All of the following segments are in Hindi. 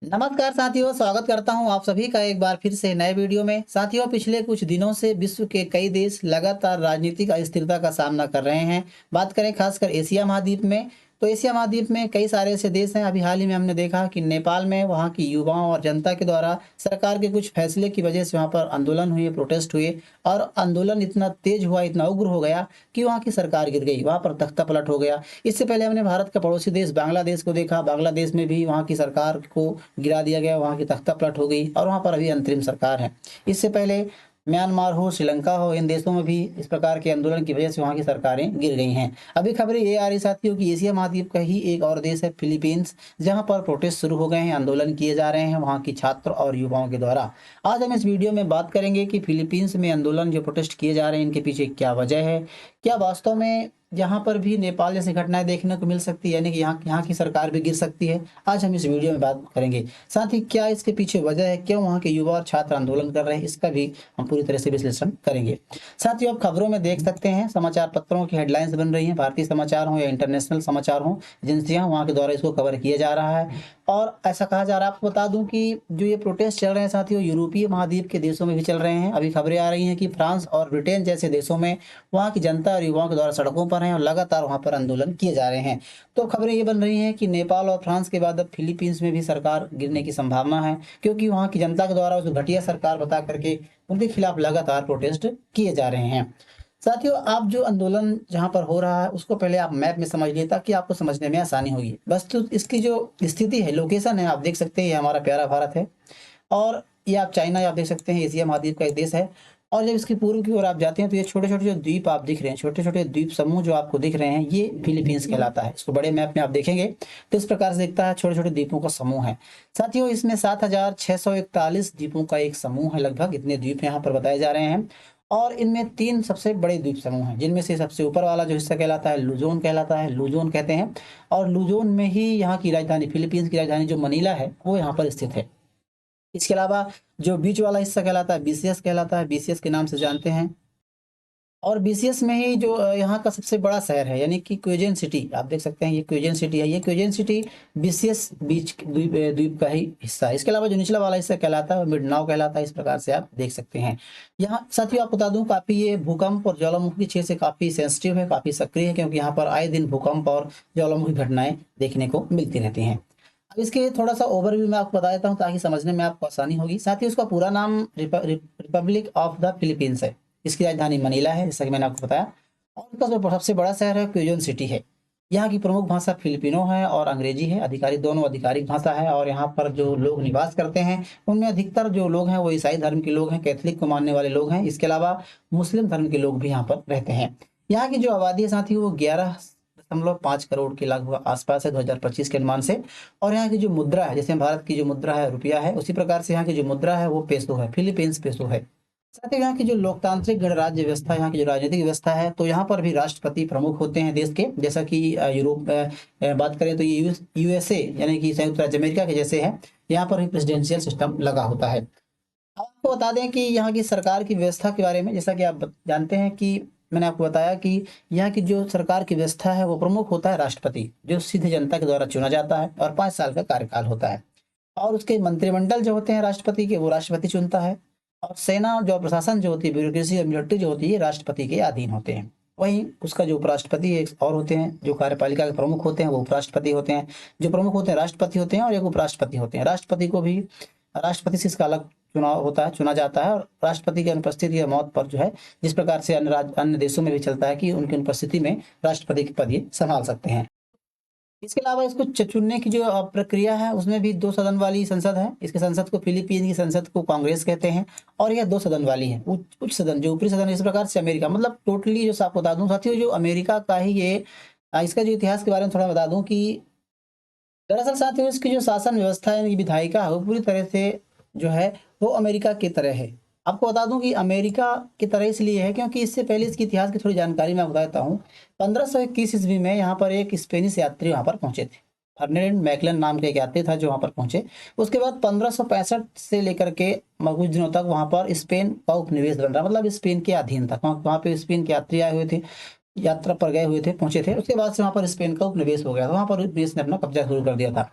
नमस्कार साथियों, स्वागत करता हूं आप सभी का एक बार फिर से नए वीडियो में। साथियों, पिछले कुछ दिनों से विश्व के कई देश लगातार राजनीतिक अस्थिरता का सामना कर रहे हैं। बात करें खासकर एशिया महाद्वीप में, तो एशिया महाद्वीप में कई सारे ऐसे देश हैं। अभी हाल ही में हमने देखा कि नेपाल में वहाँ की युवाओं और जनता के द्वारा सरकार के कुछ फैसले की वजह से वहाँ पर आंदोलन हुए, प्रोटेस्ट हुए और आंदोलन इतना तेज हुआ, इतना उग्र हो गया कि वहाँ की सरकार गिर गई, वहाँ पर तख्ता पलट हो गया। इससे पहले हमने भारत का पड़ोसी देश बांग्लादेश को देखा। बांग्लादेश में भी वहाँ की सरकार को गिरा दिया गया, वहाँ की तख्ता पलट हो गई और वहाँ पर अभी अंतरिम सरकार है। इससे पहले म्यांमार हो, श्रीलंका हो, इन देशों में भी इस प्रकार के आंदोलन की वजह से वहाँ की सरकारें गिर गई हैं। अभी खबरें ये आ रही साथियों कि एशिया महाद्वीप का ही एक और देश है फिलीपींस, जहाँ पर प्रोटेस्ट शुरू हो गए हैं, आंदोलन किए जा रहे हैं वहाँ की छात्र और युवाओं के द्वारा। आज हम इस वीडियो में बात करेंगे कि फिलीपींस में आंदोलन जो प्रोटेस्ट किए जा रहे हैं, इनके पीछे क्या वजह है, क्या वास्तव में यहाँ पर भी नेपाल जैसी घटनाएं देखने को मिल सकती है, यानी कि यहाँ की सरकार भी गिर सकती है। आज हम इस वीडियो में बात करेंगे। साथ ही क्या इसके पीछे वजह है, क्यों वहाँ के युवा और छात्र आंदोलन कर रहे हैं, इसका भी हम पूरी तरह से विश्लेषण करेंगे। साथ ही आप खबरों में देख सकते हैं, समाचार पत्रों की हेडलाइंस बन रही हैं, भारतीय समाचार हो या इंटरनेशनल समाचार हो, एजेंसियां वहाँ के द्वारा इसको कवर किया जा रहा है। और ऐसा कहा जा रहा है, आपको बता दूं कि जो ये प्रोटेस्ट चल रहे हैं साथियों, यूरोपीय महाद्वीप के देशों में भी चल रहे हैं। अभी खबरें आ रही हैं कि फ्रांस और ब्रिटेन जैसे देशों में वहाँ की जनता और युवाओं के द्वारा सड़कों पर हैं और लगातार वहाँ पर आंदोलन किए जा रहे हैं। तो खबरें ये बन रही हैं कि नेपाल और फ्रांस के बाद अब फिलीपींस में भी सरकार गिरने की संभावना है, क्योंकि वहाँ की जनता के द्वारा उस घटिया सरकार बता करके उनके खिलाफ लगातार प्रोटेस्ट किए जा रहे हैं। साथियों, आप जो आंदोलन जहाँ पर हो रहा है उसको पहले आप मैप में समझ लिए, ताकि आपको समझने में आसानी होगी। बस तो इसकी जो स्थिति है, लोकेशन है, आप देख सकते हैं, ये हमारा प्यारा भारत है और ये आप चाइना आप देख सकते हैं, एशिया महाद्वीप का एक देश है। और जब इसकी पूर्व की ओर आप जाते हैं तो ये छोटे छोटे जो द्वीप आप दिख रहे हैं, छोटे छोटे द्वीप समूह जो आपको दिख रहे हैं, ये फिलीपींस कहलाता है। इसको बड़े मैप में आप देखेंगे तो इस प्रकार से दिखता है, छोटे छोटे द्वीपों का समूह है। साथियों, इसमें 7,641 द्वीपों का एक समूह है, लगभग इतने द्वीप यहाँ पर बताए जा रहे हैं। और इनमें 3 सबसे बड़े द्वीप समूह हैं, जिनमें से सबसे ऊपर वाला जो हिस्सा कहलाता है लुजोन कहलाता है, लुजोन कहते हैं। और लुजोन में ही यहाँ की राजधानी, फिलीपींस की राजधानी जो मनीला है, वो यहाँ पर स्थित है। इसके अलावा जो बीच वाला हिस्सा कहलाता है बीसीएस कहलाता है, बीसीएस के नाम से जानते हैं। और बीसीएस में ही जो यहाँ का सबसे बड़ा शहर है, यानी कि क्वेजेन सिटी, आप देख सकते हैं, ये क्वेजेन सिटी है। ये क्वेजेन सिटी बीसीएस बीच द्वीप द्वीप का ही हिस्सा है। इसके अलावा जो निचला वाला हिस्सा कहलाता है वो मिडनाव कहलाता है। इस प्रकार से आप देख सकते हैं। यहाँ साथियों आपको बता दूं, काफी ये भूकंप और ज्वालामुखी क्षेत्र से काफी सेंसिटिव है, काफी सक्रिय है, क्योंकि यहाँ पर आए दिन भूकंप और ज्वालामुखी घटनाएं देखने को मिलती रहती हैं। अब इसके थोड़ा सा ओवरव्यू मैं आपको बता देता हूँ, ताकि समझने में आपको आसानी होगी। साथ ही उसका पूरा नाम रिपब्लिक ऑफ द फिलीपींस है। इसकी राजधानी मनीला है, जैसा कि मैंने आपको बताया। और उसका जो सबसे बड़ा शहर है क्यूजन सिटी है। यहाँ की प्रमुख भाषा फिलिपिनो है और अंग्रेजी है, आधिकारिक दोनों आधिकारिक भाषा है। और यहाँ पर जो लोग निवास करते हैं उनमें अधिकतर जो लोग हैं वो ईसाई धर्म के लोग हैं, कैथलिक को मानने वाले लोग हैं। इसके अलावा मुस्लिम धर्म के लोग भी यहाँ पर रहते हैं। यहाँ की जो आबादी है साथी, वो 11.5 करोड़ के लगभग आसपास है 2025 के अनुमान से। और यहाँ की जो मुद्रा है, जैसे भारत की जो मुद्रा है रुपया है, उसी प्रकार से यहाँ की जो मुद्रा है वो पेसो है, फिलीपींस पेसो है। साथ ही यहाँ की जो लोकतांत्रिक गणराज्य व्यवस्था, यहाँ की जो राजनीतिक व्यवस्था है, तो यहाँ पर भी राष्ट्रपति प्रमुख होते हैं देश के। जैसा कि यूरोप बात करें तो ये यूएसए यानी कि संयुक्त राज्य अमेरिका के जैसे है, यहाँ पर भी प्रेसिडेंशियल सिस्टम लगा होता है। आपको बता दें कि यहाँ की सरकार की व्यवस्था के बारे में, जैसा कि आप जानते हैं कि मैंने आपको बताया कि यहाँ की जो सरकार की व्यवस्था है वो प्रमुख होता है राष्ट्रपति, जो सीधे जनता के द्वारा चुना जाता है और 5 साल का कार्यकाल होता है। और उसके मंत्रिमंडल जो होते हैं राष्ट्रपति के, वो राष्ट्रपति चुनता है। और सेना जो प्रशासन जो होती है, ब्यूरोक्रेसी और मिलिट्री जो होती है, राष्ट्रपति के अधीन होते हैं। वहीं उसका जो उपराष्ट्रपति एक और होते हैं, जो कार्यपालिका के प्रमुख होते हैं वो उपराष्ट्रपति होते हैं। जो प्रमुख होते हैं राष्ट्रपति होते हैं और एक उपराष्ट्रपति होते हैं। राष्ट्रपति को भी राष्ट्रपति से इसका अलग चुनाव होता है, चुना जाता है। और राष्ट्रपति की अनुपस्थिति या मौत पर जो है, जिस प्रकार से अन्य देशों में भी चलता है कि उनकी अनुपस्थिति में राष्ट्रपति के पद ये संभाल सकते हैं। इसके अलावा इसको चुनने की जो प्रक्रिया है, उसमें भी 2 सदन वाली संसद है। इसके संसद को, फिलीपीन की संसद को कांग्रेस कहते हैं। और यह 2 सदन वाली है। उच्च सदन जो ऊपरी सदन है, इस प्रकार से अमेरिका, मतलब टोटली जो आपको बता दूं साथियों, जो अमेरिका का ही ये इसका जो इतिहास के बारे में थोड़ा बता दूं कि दरअसल साथियों इसकी जो शासन व्यवस्था है, विधायिका है, वो पूरी तरह से जो है वो अमेरिका की तरह है। आपको बता दूं कि अमेरिका की तरह इसलिए है क्योंकि इससे पहले इसके इतिहास की थोड़ी जानकारी मैं बता देता हूँ। 1521 ईस्वी में यहाँ पर एक स्पेनिश यात्री वहाँ पर पहुंचे थे। फर्डिनेंड मैकलन नाम के एक यात्री था जो वहाँ पर पहुंचे। उसके बाद 1565 से लेकर के कुछ दिनों तक वहाँ पर स्पेन का उपनिवेश बन रहा, मतलब स्पेन के अधीन था। वहाँ पे स्पेन के यात्री आए हुए थे, यात्रा पर गए हुए थे, पहुंचे थे। उसके बाद से वहाँ पर स्पेन का उपनिवेश हो गया था, वहाँ पर देश ने अपना कब्जा शुरू कर दिया था।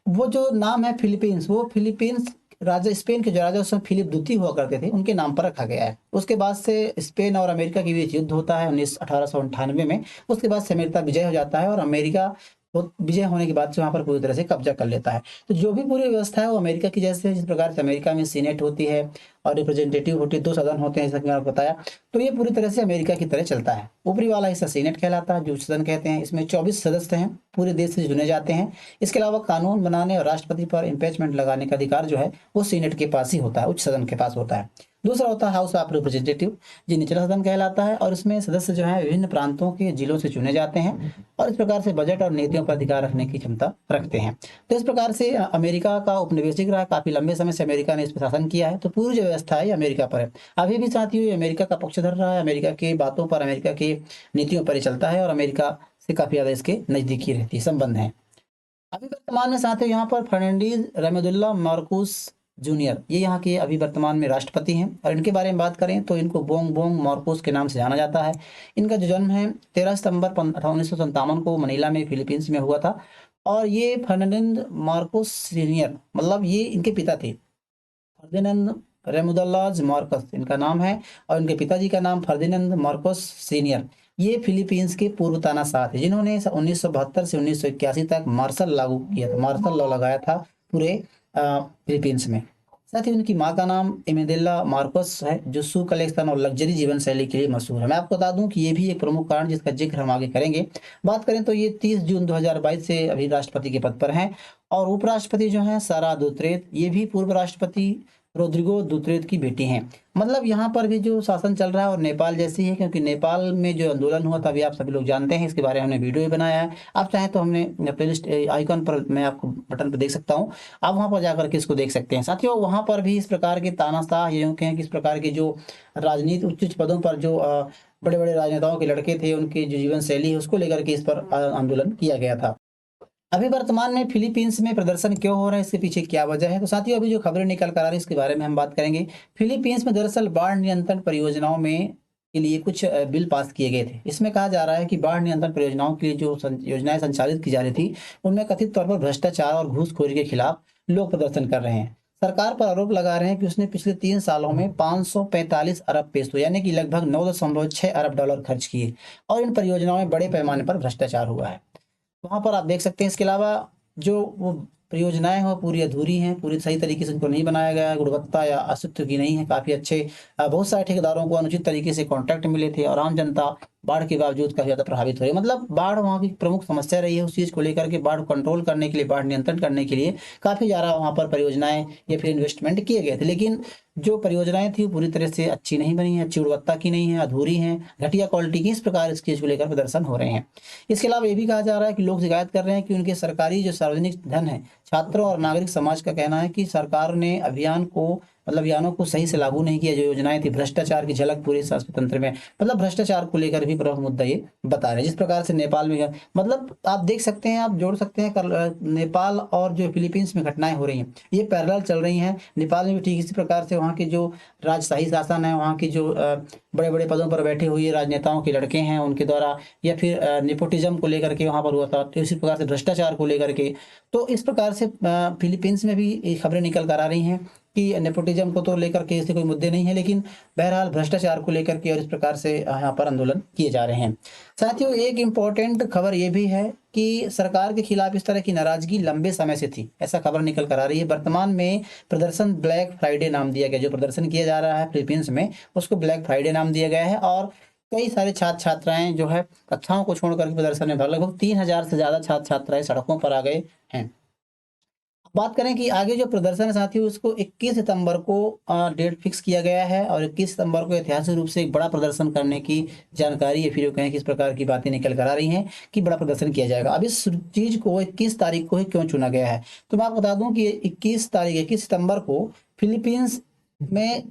वो जो नाम है फिलीपींस, वो फिलीपींस राजा, स्पेन के जो राजा उस समय फिलिप द्वितीय हुआ करते थे, उनके नाम पर रखा गया है। उसके बाद से स्पेन और अमेरिका के बीच युद्ध होता है 1898 में। उसके बाद से अमेरिका विजय हो जाता है और अमेरिका वो विजय होने के बाद से वहाँ पर पूरी तरह से कब्जा कर लेता है। तो जो भी पूरी व्यवस्था है वो अमेरिका की जैसे है, जिस प्रकार से अमेरिका में सीनेट होती है और रिप्रेजेंटेटिव होती है, 2 सदन होते हैं जैसा कि मैंने आपको बताया। तो ये पूरी तरह से अमेरिका की तरह चलता है। ऊपरी वाला हिस्सा सीनेट कहलाता है, जो सदन कहते हैं। इसमें 24 सदस्य हैं, पूरे देश से चुने जाते हैं। इसके अलावा कानून बनाने और राष्ट्रपति पर इम्पीचमेंट लगाने का अधिकार जो है वो सीनेट के पास ही होता है, उच्च सदन के पास होता है। दूसरा होता है हाउस ऑफ रिप्रेजेंटेटिव, जो निचला सदन कहलाता है, और इसमें सदस्य जो है विभिन्न प्रांतों के जिलों से चुने जाते हैं और इस प्रकार से बजट और नीतियों पर अधिकार रखने की क्षमता रखते हैं। तो इस प्रकार से अमेरिका का उपनिवेशिक रहा, काफी लंबे समय से अमेरिका ने इस पर शासन किया है। तो पूरी जो व्यवस्था है ये अमेरिका पर है। अभी भी साथियों ये अमेरिका का पक्ष धर रहा है, अमेरिका की बातों पर, अमेरिका की नीतियों पर ही चलता है और अमेरिका से काफी ज्यादा इसके नजदीकी रहती है, संबंध है। अभी वर्तमान में साथियों यहाँ पर फर्नांडीज रेमेदुल्ला मार्कोस जूनियर, ये यहाँ के अभी वर्तमान में राष्ट्रपति हैं। और इनके बारे में बात करें तो इनको बोंग बोंग मार्कोस के नाम से जाना जाता है। इनका जो जन्म है 13 सितंबर 1957 को मनीला में फिलीपींस में हुआ था। और ये फर्नांडिंज मार्कोस सीनियर, मतलब ये इनके पिता थे, फर्दिनांड रेमुदल्लाज मार्कोस इनका नाम है। और इनके पिताजी का नाम फर्दिनांड मार्कोस सीनियर। ये फिलीपींस के पूर्व तानाशाह थे, जिन्होंने 1972 से 1981 तक मार्शल लागू किया था, मार्शल लॉ लगाया था पूरे फिलीपींस में। साथ ही उनकी माँ का नाम इमेदेला मार्कोस है, जो सू कलेक्शन और लग्जरी जीवन शैली के लिए मशहूर है। मैं आपको बता दूं कि ये भी एक प्रमुख कारण जिसका जिक्र हम आगे करेंगे। बात करें तो ये 30 जून 2022 से अभी राष्ट्रपति के पद पर हैं। और उपराष्ट्रपति जो हैं सारा दुत्रेत, ये भी पूर्व राष्ट्रपति रोड्रिगो दुत्रेत की बेटी हैं। मतलब यहाँ पर भी जो शासन चल रहा है और नेपाल जैसी है, क्योंकि नेपाल में जो आंदोलन हुआ था अभी आप सभी लोग जानते हैं, इसके बारे में हमने वीडियो भी बनाया है। आप चाहें तो हमने प्लेलिस्ट आइकन पर, मैं आपको बटन पर देख सकता हूँ, आप वहाँ पर जाकर के इसको देख सकते हैं। साथियों वहाँ पर भी इस प्रकार के तानाशाह, ये कहें कि इस प्रकार के जो राजनीति उच्च उच्च पदों पर जो बड़े बड़े राजनेताओं के लड़के थे, उनकी जो जीवन शैली है उसको लेकर के इस पर आंदोलन किया गया था। अभी वर्तमान में फिलीपींस में प्रदर्शन क्यों हो रहा है, इसके पीछे क्या वजह है, तो साथियों अभी जो खबरें निकल कर आ रही है इसके बारे में हम बात करेंगे। फिलीपींस में दरअसल बाढ़ नियंत्रण परियोजनाओं में के लिए कुछ बिल पास किए गए थे। इसमें कहा जा रहा है कि बाढ़ नियंत्रण परियोजनाओं के लिए जो योजनाएं संचालित की जा रही थी, उनमें कथित तौर पर भ्रष्टाचार और घूसखोरी के खिलाफ लोग प्रदर्शन कर रहे हैं। सरकार पर आरोप लगा रहे हैं कि उसने पिछले 3 सालों में 545 अरब पेसो यानी कि लगभग 9.6 अरब डॉलर खर्च किए और इन परियोजनाओं में बड़े पैमाने पर भ्रष्टाचार हुआ है। वहाँ पर आप देख सकते हैं। इसके अलावा जो वो परियोजनाएं हैं वो पूरी अधूरी हैं, पूरी सही तरीके से उनको नहीं बनाया गया है, गुणवत्ता या अस्तित्व की नहीं है, काफ़ी अच्छे बहुत सारे ठेकेदारों को अनुचित तरीके से कॉन्ट्रैक्ट मिले थे और आम जनता बाढ़ के बावजूद काफ़ी ज़्यादा प्रभावित हो रही है। मतलब बाढ़ वहाँ की प्रमुख समस्या रही है। उस चीज़ को लेकर के बाढ़ कंट्रोल करने के लिए, बाढ़ नियंत्रण करने के लिए काफ़ी ज़्यादा वहाँ पर परियोजनाएं या फिर इन्वेस्टमेंट किए गए थे, लेकिन जो परियोजनाएं थी पूरी तरह से अच्छी नहीं बनी है, अच्छी गुणवत्ता की नहीं है, अधूरी हैं, घटिया क्वालिटी की। इस प्रकार इस चीज़ को लेकर प्रदर्शन हो रहे हैं। इसके अलावा ये भी कहा जा रहा है कि लोग शिकायत कर रहे हैं कि उनके सरकारी जो सार्वजनिक धन है, छात्रों और नागरिक समाज का कहना है कि सरकार ने अभियानों को सही से लागू नहीं किया। जो योजनाएं थी, भ्रष्टाचार की झलक पूरे शासन तंत्र में, मतलब भ्रष्टाचार को लेकर भी प्रमुख मुद्दा ये बता रहे हैं। जिस प्रकार से नेपाल में मतलब आप देख सकते हैं, आप जोड़ सकते हैं नेपाल और जो फिलीपींस में घटनाएं हो रही हैं ये पैरेलल चल रही हैं। नेपाल में भी ठीक इसी प्रकार से वहाँ के जो राजशाही शासन है, वहाँ की जो बड़े बड़े पदों पर बैठे हुए राजनेताओं के लड़के हैं उनके द्वारा, या फिर नेपोटिज्म को लेकर के वहाँ पर हुआ था, तो इसी प्रकार से भ्रष्टाचार को लेकर के। तो इस प्रकार से फिलीपींस में भी ये खबरें निकल कर आ रही हैं कि नेपोटिज्म को तो लेकर के ऐसे कोई मुद्दे नहीं है, लेकिन बहरहाल भ्रष्टाचार को लेकर के और इस प्रकार से यहाँ पर आंदोलन किए जा रहे हैं। साथियों एक इम्पोर्टेंट खबर ये भी है कि सरकार के खिलाफ इस तरह की नाराजगी लंबे समय से थी, ऐसा खबर निकल कर आ रही है। वर्तमान में प्रदर्शन ब्लैक फ्राइडे नाम दिया गया, जो प्रदर्शन किया जा रहा है फिलीपींस में उसको ब्लैक फ्राइडे नाम दिया गया है। और कई सारे छात्र छात्राएं जो है कक्षाओं को छोड़ करके प्रदर्शन में भाग, लगभग 3,000 से ज्यादा छात्र छात्राएं सड़कों पर आ गए हैं। बात करें कि आगे जो प्रदर्शन है साथियों, उसको 21 सितंबर को डेट फिक्स किया गया है और 21 सितंबर को ऐतिहासिक रूप से एक बड़ा प्रदर्शन करने की जानकारी है। फिर यूँ कहें कि इस प्रकार की बातें निकल कर आ रही हैं कि बड़ा प्रदर्शन किया जाएगा। अब इस चीज़ को 21 तारीख को ही क्यों चुना गया है, तो मैं आपको बता दूं कि 21 सितंबर को फिलीपींस में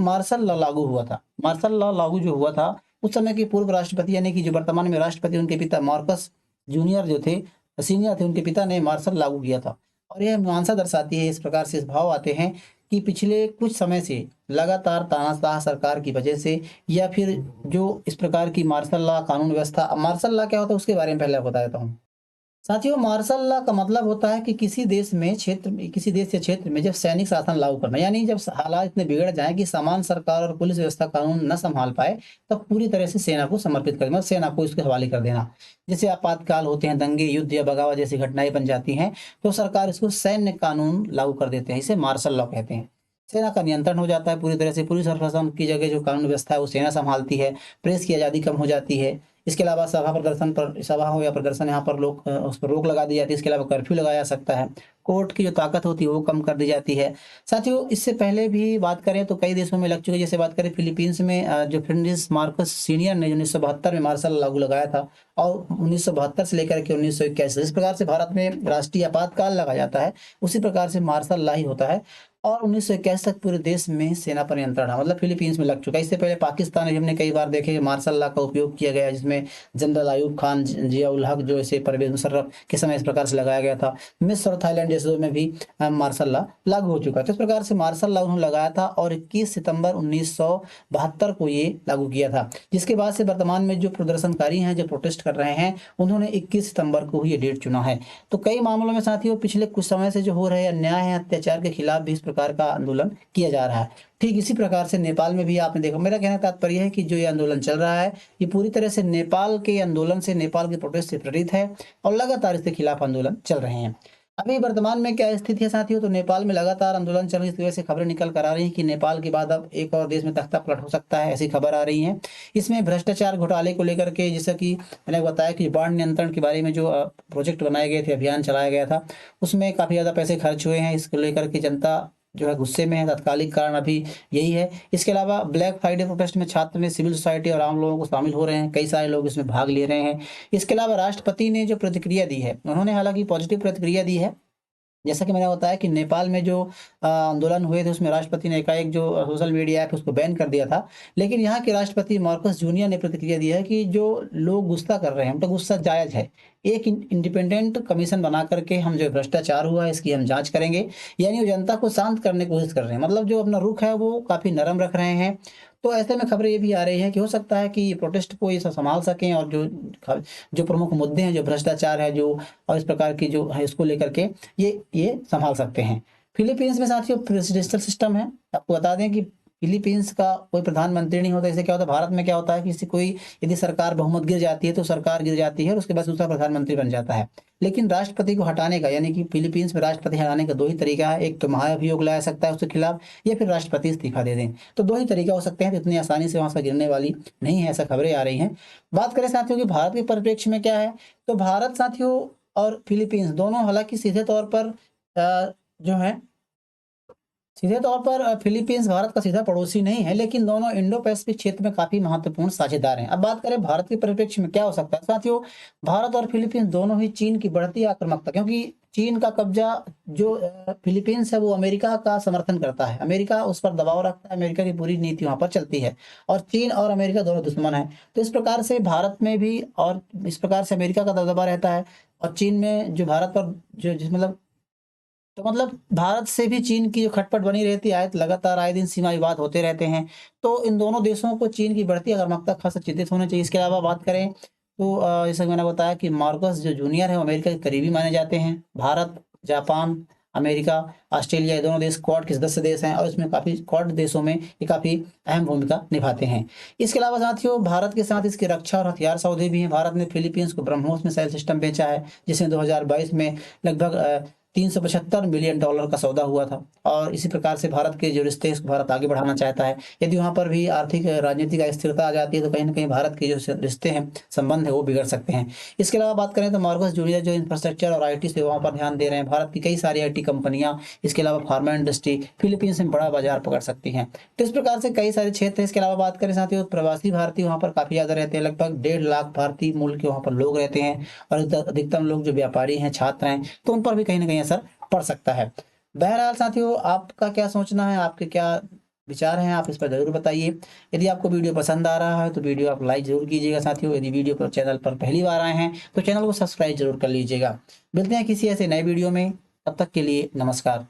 मार्शल लॉ लागू हुआ था। मार्शल लॉ लागू जो हुआ था, उस समय के पूर्व राष्ट्रपति यानी कि जो वर्तमान में राष्ट्रपति, उनके पिता मार्कस जूनियर जो थे, सीनियर थे, उनके पिता ने मार्शल लागू किया था। और यह मीमांसा दर्शाती है, इस प्रकार से इस भाव आते हैं कि पिछले कुछ समय से लगातार तानाशाह सरकार की वजह से, या फिर जो इस प्रकार की मार्शल लॉ कानून व्यवस्था, मार्शल लॉ क्या होता है उसके बारे में पहले बता देता हूँ। साथियों, मार्शल लॉ का मतलब होता है कि किसी देश या क्षेत्र में जब सैनिक शासन लागू करना, यानी जब हालात इतने बिगड़ जाएं कि सामान्य सरकार और पुलिस व्यवस्था कानून न संभाल पाए, तब पूरी तरह से सेना को समर्पित कर, मतलब सेना को इसके हवाले कर देना। जैसे आपातकाल होते हैं, दंगे, युद्ध या बगावत जैसी घटनाएं बन जाती हैं, तो सरकार इसको सैन्य कानून लागू कर देते हैं, इसे मार्शल लॉ कहते हैं। सेना का नियंत्रण हो जाता है पूरी तरह से, पुलिस और प्रशासन की जगह जो कानून व्यवस्था है वो सेना संभालती है। प्रेस की आज़ादी कम हो जाती है। इसके अलावा सभा हो या प्रदर्शन, यहाँ पर उस पर रोक लगा दी जाती है। इसके अलावा कर्फ्यू लगाया जा सकता है। कोर्ट की जो ताकत होती है वो कम कर दी जाती है। साथियों, इससे पहले भी बात करें तो कई देशों में लग चुके, जैसे बात करें फिलीपींस में, जो फ्रेडरिक मार्कस सीनियर ने 1972 में मार्शल लागू लगाया था, और 1972 से लेकर के 1981, इस प्रकार से भारत में राष्ट्रीय आपातकाल लगा जाता है, उसी प्रकार से मार्शल लॉ ही होता है। और 1981 तक पूरे देश में सेना पर नियंत्रण रहा, मतलब फिलीपींस में लग चुका है। इससे पहले पाकिस्तान में हमने कई बार देखे मार्शल लॉ का उपयोग किया गया, जिसमें जनरल अयूब खान, जिया उल हक, जो इसे परवेज मुशर्रफ के समय इस प्रकार से लगाया गया था। मिस्र और थाईलैंड जैसे में भी मार्शल लॉ लागू हो चुका है। तो इस प्रकार से मार्शल लॉ उन्होंने लगाया था और 21 सितंबर 1972 को ये लागू किया था, जिसके बाद से वर्तमान में जो प्रदर्शनकारी हैं, जो प्रोटेस्ट कर रहे हैं, उन्होंने 21 सितंबर को ही ये डेट चुना है। तो कई मामलों में साथियों, पिछले कुछ समय से जो हो रहे अन्याय है, अत्याचार के खिलाफ भी इस प्रकार का आंदोलन किया जा रहा है। ठीक इसी प्रकार से नेपाल में भी आपने देखा। मेरा कहने का तात्पर्य है कि जो ये आंदोलन चल रहा है, ये पूरी तरह से नेपाल के आंदोलन से, नेपाल के प्रोटेस्ट से प्रेरित है, और लगातार इसके खिलाफ आंदोलन चल रहे हैं। अभी वर्तमान में क्या स्थिति है साथियों, तो नेपाल में लगातार आंदोलन चल रही है। इस वजह से खबरें निकल कर आ रही हैं कि नेपाल के बाद अब एक और देश में तख्ता पलट हो सकता है, ऐसी खबर आ रही है। इसमें भ्रष्टाचार घोटाले को लेकर के, जैसा कि मैंने बताया कि बाढ़ नियंत्रण के बारे में जो प्रोजेक्ट बनाए गए थे, अभियान चलाया गया था, उसमें काफ़ी ज़्यादा पैसे खर्च हुए हैं। इसको लेकर के जनता जो है गुस्से में है। तात्कालिक कारण अभी यही है। इसके अलावा ब्लैक फ्राइडे प्रोटेस्ट में छात्र में सिविल सोसाइटी और आम लोगों को शामिल हो रहे हैं, कई सारे लोग इसमें भाग ले रहे हैं। इसके अलावा राष्ट्रपति ने जो प्रतिक्रिया दी है, उन्होंने हालांकि पॉजिटिव प्रतिक्रिया दी है। जैसा कि मैंने बताया कि नेपाल में जो आंदोलन हुए थे, उसमें राष्ट्रपति ने एकाएक जो सोशल मीडिया ऐप उसको बैन कर दिया था। लेकिन यहाँ के राष्ट्रपति मार्कस जूनियर ने प्रतिक्रिया दी है कि जो लोग गुस्सा कर रहे हैं, उनका गुस्सा जायज़ है। एक इंडिपेंडेंट कमीशन बना करके हम जो भ्रष्टाचार हुआ है इसकी हम जांच करेंगे। यानी वो जनता को शांत करने की कोशिश कर रहे हैं, मतलब जो अपना रुख है वो काफ़ी नरम रख रहे हैं। तो ऐसे में खबरें ये भी आ रही हैं कि हो सकता है कि प्रोटेस्ट को ये सब संभाल सकें, और जो प्रमुख मुद्दे हैं, जो भ्रष्टाचार है, जो और इस प्रकार की जो है, इसको लेकर के ये संभाल सकते हैं। फिलीपींस में साथियों प्रेसिडेंशियल सिस्टम है। आपको बता दें कि फिलीपींस का कोई प्रधानमंत्री नहीं होता। इससे क्या होता है, भारत में क्या होता है, किसी कोई यदि सरकार बहुमत गिर जाती है तो सरकार गिर जाती है और उसके बाद दूसरा प्रधानमंत्री बन जाता है। लेकिन राष्ट्रपति को हटाने का, यानी कि फिलीपींस में राष्ट्रपति हटाने का दो ही तरीका है। एक तो महाभियोग लाया सकता है उसके खिलाफ, या फिर राष्ट्रपति इस्तीफा दे दें। तो दो ही तरीका हो सकते हैं। तो इतनी आसानी से वहां से गिरने वाली नहीं है, ऐसा खबरें आ रही हैं। बात करें साथियों कि भारत के परिप्रेक्ष्य में क्या है, तो भारत साथियों और फिलीपींस दोनों, हालांकि सीधे तौर पर फिलीपींस भारत का सीधा पड़ोसी नहीं है, लेकिन दोनों इंडो पैसिफिक क्षेत्र में काफी महत्वपूर्ण साझेदार हैं। अब बात करें भारत के परिप्रेक्ष्य में क्या हो सकता है साथियों, भारत और फिलीपींस दोनों ही चीन की बढ़ती आक्रामकता, क्योंकि चीन का कब्जा जो फिलीपींस है वो अमेरिका का समर्थन करता है, अमेरिका उस पर दबाव रखता है, अमेरिका की पूरी नीति वहां पर चलती है, और चीन और अमेरिका दोनों दुश्मन है। तो इस प्रकार से भारत में भी, और इस प्रकार से अमेरिका का दबदबा रहता है, और चीन में जो भारत पर जो जिस मतलब भारत से भी चीन की जो खटपट बनी रहती है, लगातार आए दिन सीमा विवाद होते रहते हैं। तो इन दोनों देशों को चीन की बढ़ती आक्रामकता खासा चिंतित होना चाहिए। इसके अलावा बात करें तो जैसा कि मैंने बताया कि मार्कस जो जूनियर है वो अमेरिका के करीबी माने जाते हैं। भारत, जापान, अमेरिका, ऑस्ट्रेलिया, ये दोनों देश क्वाड के सदस्य देश हैं, और इसमें काफ़ी क्वाड देशों में ये काफ़ी अहम भूमिका निभाते हैं। इसके अलावा साथियों भारत के साथ इसकी रक्षा और हथियार सौदे भी हैं। भारत ने फिलीपींस को ब्रह्मोस मिसाइल सिस्टम बेचा है, जिसमें 2022 में लगभग $375 मिलियन का सौदा हुआ था। और इसी प्रकार से भारत के जो रिश्ते हैं भारत आगे बढ़ाना चाहता है। यदि वहाँ पर भी आर्थिक राजनीतिक अस्थिरता आ जाती है तो कहीं ना कहीं भारत के जो रिश्ते हैं, संबंध है, वो बिगड़ सकते हैं। इसके अलावा बात करें तो मार्कस जूनियर जो इंफ्रास्ट्रक्चर और आईटी सेवाओं पर ध्यान दे रहे हैं। भारत की कई सारी आईटी कंपनियां, इसके अलावा फार्मा इंडस्ट्री फिलीपींस में बड़ा बाजार पकड़ सकती हैं। तो इस प्रकार से कई सारे क्षेत्र हैं। इसके अलावा बात करें साथियों प्रवासी भारतीय वहाँ पर काफ़ी ज़्यादा रहते हैं, लगभग 1.5 लाख भारतीय मूल के वहाँ पर लोग रहते हैं, और अधिकतम लोग जो व्यापारी हैं, छात्र हैं, तो उन पर भी कहीं ना कहीं असर पड़ सकता है। बहरहाल साथियों आपका क्या सोचना है, आपके क्या विचार हैं, आप इस पर जरूर बताइए। यदि आपको वीडियो पसंद आ रहा है तो वीडियो आप लाइक जरूर कीजिएगा साथियों। यदि वीडियो पर चैनल पर पहली बार आए हैं तो चैनल को सब्सक्राइब जरूर कर लीजिएगा। मिलते हैं किसी ऐसे नए वीडियो में, तब तक के लिए नमस्कार।